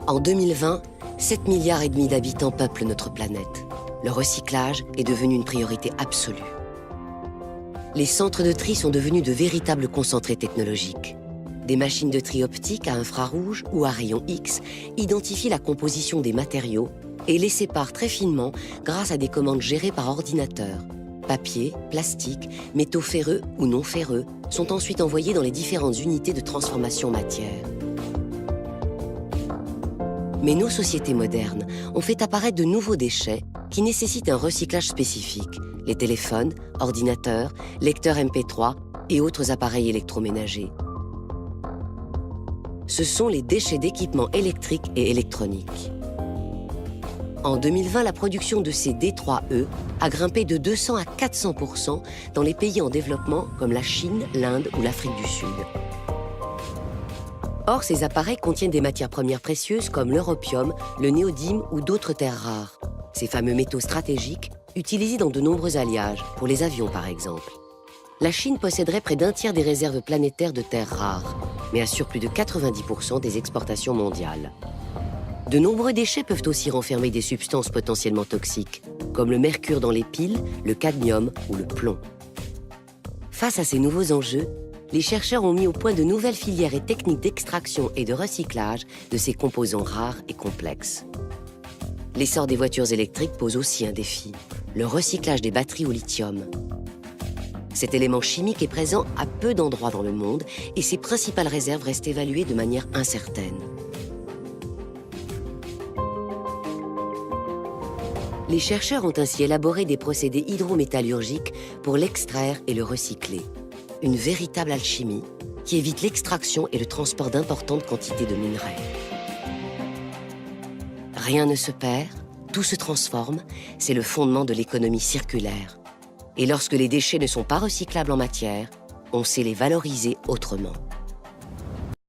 En 2020, 7,5 milliards d'habitants peuplent notre planète. Le recyclage est devenu une priorité absolue. Les centres de tri sont devenus de véritables concentrés technologiques. Des machines de tri optiques à infrarouge ou à rayons X identifient la composition des matériaux et les séparent très finement grâce à des commandes gérées par ordinateur. Papier, plastique, métaux ferreux ou non ferreux sont ensuite envoyés dans les différentes unités de transformation matière. Mais nos sociétés modernes ont fait apparaître de nouveaux déchets qui nécessitent un recyclage spécifique. Les téléphones, ordinateurs, lecteurs MP3 et autres appareils électroménagers. Ce sont les déchets d'équipements électriques et électroniques. En 2020, la production de ces D3E a grimpé de 200 à 400% dans les pays en développement comme la Chine, l'Inde ou l'Afrique du Sud. Or, ces appareils contiennent des matières premières précieuses comme l'europium, le néodyme ou d'autres terres rares. Ces fameux métaux stratégiques utilisés dans de nombreux alliages, pour les avions par exemple. La Chine posséderait près d'un tiers des réserves planétaires de terres rares, mais assure plus de 90% des exportations mondiales. De nombreux déchets peuvent aussi renfermer des substances potentiellement toxiques, comme le mercure dans les piles, le cadmium ou le plomb. Face à ces nouveaux enjeux, les chercheurs ont mis au point de nouvelles filières et techniques d'extraction et de recyclage de ces composants rares et complexes. L'essor des voitures électriques pose aussi un défi, le recyclage des batteries au lithium. Cet élément chimique est présent à peu d'endroits dans le monde et ses principales réserves restent évaluées de manière incertaine. Les chercheurs ont ainsi élaboré des procédés hydrométallurgiques pour l'extraire et le recycler. Une véritable alchimie qui évite l'extraction et le transport d'importantes quantités de minerais. Rien ne se perd, tout se transforme, c'est le fondement de l'économie circulaire. Et lorsque les déchets ne sont pas recyclables en matière, on sait les valoriser autrement.